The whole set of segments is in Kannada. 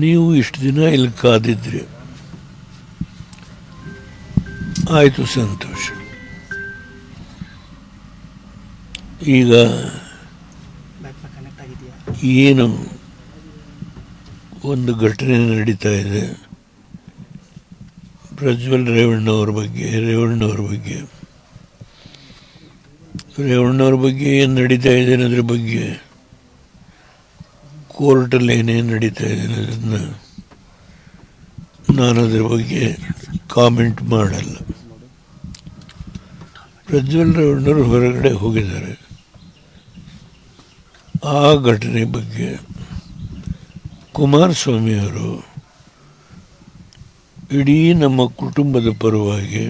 ನೀವು ಇಷ್ಟು ದಿನ ಇಲ್ಲಿ ಕಾದಿದ್ರಿ, ಆಯಿತು, ಸಂತೋಷ. ಈಗ ಏನು ಒಂದು ಘಟನೆ ನಡೀತಾ ಇದೆ ಪ್ರಜ್ವಲ್ ರೇವಣ್ಣವ್ರ ಬಗ್ಗೆ ಏನು ನಡೀತಾ ಇದೆ ಅನ್ನೋದ್ರ ಬಗ್ಗೆ, ಕೋರ್ಟಲ್ಲಿ ಏನೇನು ನಡೀತಾ ಇದೆ ಅನ್ನೋದನ್ನು ನಾನು ಅದ್ರ ಬಗ್ಗೆ ಕಾಮೆಂಟ್ ಮಾಡಲ್ಲ. ಪ್ರಜ್ವಲ್ ರೇವಣ್ಣವರು ಹೊರಗಡೆ ಹೋಗಿದ್ದಾರೆ. ಆ ಘಟನೆ ಬಗ್ಗೆ ಕುಮಾರಸ್ವಾಮಿಯವರು ಇಡೀ ನಮ್ಮ ಕುಟುಂಬದ ಪರವಾಗಿ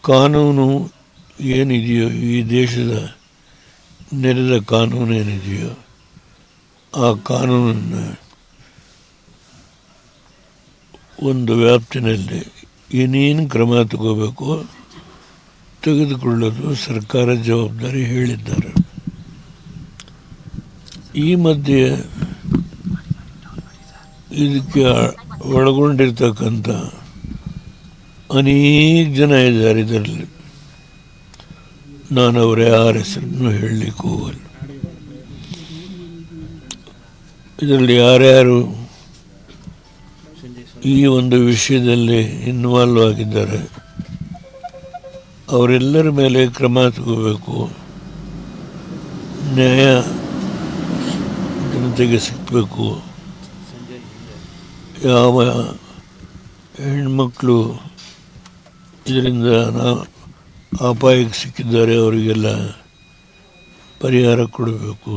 ಕಾನೂನು ಏನಿದೆಯೋ, ಈ ದೇಶದ ನೆರೆದ ಕಾನೂನು ಏನಿದೆಯೋ ಆ ಕಾನೂನನ್ನು ಒಂದು ವ್ಯಾಪ್ತಿನಲ್ಲಿ ಏನೇನು ಕ್ರಮ ತಗೋಬೇಕು ತೆಗೆದುಕೊಳ್ಳೋದು ಸರ್ಕಾರ ಜವಾಬ್ದಾರಿ ಹೇಳಿದ್ದಾರೆ. ಈ ಮಧ್ಯೆ ಇದಕ್ಕೆ ಒಳಗೊಂಡಿರ್ತಕ್ಕಂಥ ಅನೇಕ ಜನ ಇದ್ದಾರೆ. ಇದರಲ್ಲಿ ನಾನು ಅವರ ಯಾರ ಹೆಸರನ್ನು ಹೇಳಲಿಕ್ಕೆ ಹೋಗಲ್ಲ. ಇದರಲ್ಲಿ ಯಾರ್ಯಾರು ಈ ಒಂದು ವಿಷಯದಲ್ಲಿ ಇನ್ವಾಲ್ವ್ ಆಗಿದ್ದಾರೆ ಅವರೆಲ್ಲರ ಮೇಲೆ ಕ್ರಮ ತಗೋಬೇಕು. ನ್ಯಾಯ ಜನತೆಗೆ ಸಿಗಬೇಕು. ಯಾವ ಹೆಣ್ಮಕ್ಳು ಇದರಿಂದ ಅಪಾಯಕ್ಕೆ ಸಿಕ್ಕಿದ್ದಾರೆ ಅವರಿಗೆಲ್ಲ ಪರಿಹಾರ ಕೊಡಬೇಕು.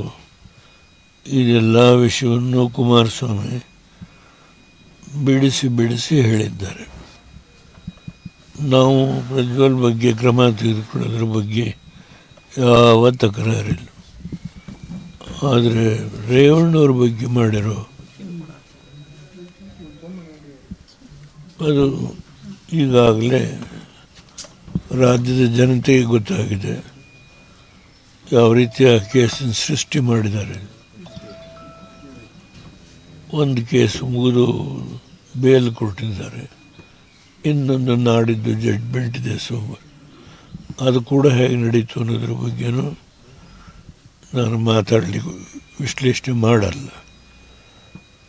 ಇದೆಲ್ಲ ವಿಷಯವನ್ನು ಕುಮಾರಸ್ವಾಮಿ ಬಿಡಿಸಿ ಹೇಳಿದ್ದಾರೆ. ನಾವು ಪ್ರಜ್ವಲ್ ಬಗ್ಗೆ ಕ್ರಮ ತೆಗೆದುಕೊಳ್ಳೋದ್ರ ಬಗ್ಗೆ ಯಾವ ತಕರಾರಿಲ್ಲ. ಆದರೆ ರೇವಣ್ಣವ್ರ ಬಗ್ಗೆ ಮಾಡಿರೋ ಅದು ಈಗಾಗಲೇ ರಾಜ್ಯದ ಜನತೆಗೆ ಗೊತ್ತಾಗಿದೆ. ಯಾವ ರೀತಿಯ ಕೇಸನ್ನು ಸೃಷ್ಟಿ ಮಾಡಿದ್ದಾರೆ. ಒಂದು ಕೇಸು ಮುಗಿದು ಬೇಲ್ ಕೊಟ್ಟಿದ್ದಾರೆ, ಇನ್ನೊಂದು ನಾಡಿದ್ದು ಜಡ್ಜ್ಮೆಂಟ್ ಇದೆ ಸೋಮವಾರ. ಅದು ಕೂಡ ಹೇಗೆ ನಡೀತು ಅನ್ನೋದ್ರ ಬಗ್ಗೆನೂ ನಾನು ಮಾತಾಡಲಿಕ್ಕೆ ವಿಶ್ಲೇಷಣೆ ಮಾಡಲ್ಲ.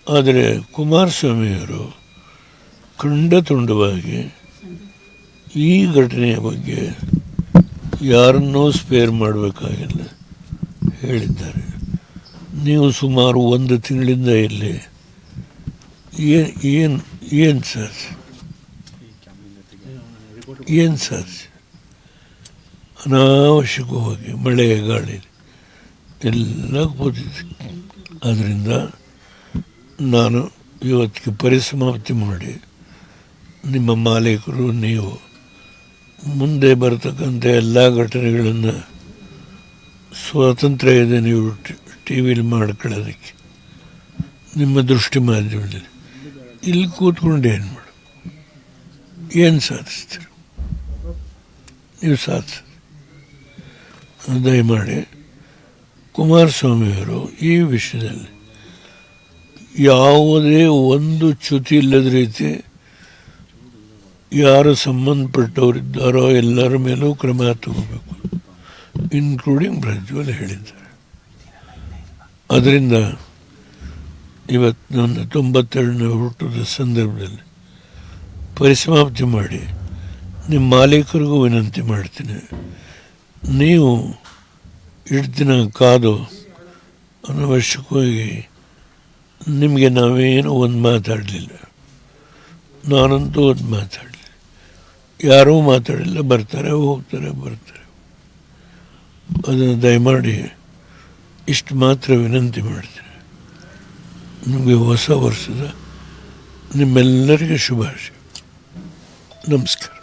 ಆದರೆ ಕುಮಾರಸ್ವಾಮಿಯವರು ಖಂಡತುಂಡವಾಗಿ ಈ ಘಟನೆಯ ಬಗ್ಗೆ ಯಾರನ್ನೂ ಸ್ಪೇರ್ ಮಾಡಬೇಕಾಗಿಲ್ಲ ಹೇಳಿದ್ದಾರೆ. ನೀವು ಸುಮಾರು 1 ತಿಂಗಳಿಂದ ಇಲ್ಲಿ ಏನು ಸರ್ ಅನಾವಶ್ಯಕವಾಗಿ ಮಳೆ ಗಾಳಿ ಎಲ್ಲ ಕೂತಿದ್ದೆ. ಆದ್ದರಿಂದ ನಾನು ಇವತ್ತಿಗೆ ಪರಿಸಮಾಪ್ತಿ ಮಾಡಿ ನಿಮ್ಮ ಮಾಲೀಕರು ನೀವು ಮುಂದೆ ಬರತಕ್ಕಂಥ ಎಲ್ಲ ಘಟನೆಗಳನ್ನು ಸ್ವಾತಂತ್ರ್ಯ ಇದೆ, ನೀವು ಟಿ ವಿಲಿ ಮಾಡ್ಕೊಳ್ಳೋದಕ್ಕೆ ನಿಮ್ಮ ದೃಷ್ಟಿ ಮಾಧ್ಯಮದಲ್ಲಿ. ಇಲ್ಲಿ ಕೂತ್ಕೊಂಡು ಏನು ಮಾಡು, ಏನು ಸಾಧಿಸ್ತೀರ ನೀವು ದಯಮಾಡಿ ಕುಮಾರಸ್ವಾಮಿಯವರು ಈ ವಿಷಯದಲ್ಲಿ ಯಾವುದೇ ಒಂದು ಚ್ಯುತಿ ಇಲ್ಲದ ರೀತಿ ಯಾರು ಸಂಬಂಧಪಟ್ಟವರಿದ್ದಾರೋ ಎಲ್ಲರ ಮೇಲೂ ಕ್ರಮ ತಗೋಬೇಕು, ಇನ್ಕ್ಲೂಡಿಂಗ್ ಪ್ರಜ್ವಲ್ ಹೇಳಿದ್ದಾರೆ. ಅದರಿಂದ ಇವತ್ತು ನನ್ನ 92ನೇ ಹುಟ್ಟುದ ಸಂದರ್ಭದಲ್ಲಿ ಪರಿಸಮಾಪ್ತಿ ಮಾಡಿ ನಿಮ್ಮ ಮಾಲೀಕರಿಗೂ ವಿನಂತಿ ಮಾಡ್ತೀನಿ, ನೀವು ದಿನ ಕಾದು ಅನವಶ್ಯಕವಾಗಿ ನಿಮಗೆ ನಾವೇನು ಒಂದು ಮಾತಾಡಲಿಲ್ಲ, ನಾನಂತೂ ಒಂದು ಮಾತಾಡಲಿಲ್ಲ, ಯಾರೂ ಮಾತಾಡಿಲ್ಲ. ಬರ್ತಾರೆ ಹೋಗ್ತಾರೆ. ಅದನ್ನು ದಯಮಾಡಿ ಇಷ್ಟು ಮಾತ್ರ ವಿನಂತಿ ಮಾಡ್ತೀನಿ. ನಿಮಗೆ ಹೊಸ ವರ್ಷದ ನಿಮ್ಮೆಲ್ಲರಿಗೆ ಶುಭಾಶಯ. ನಮಸ್ಕಾರ.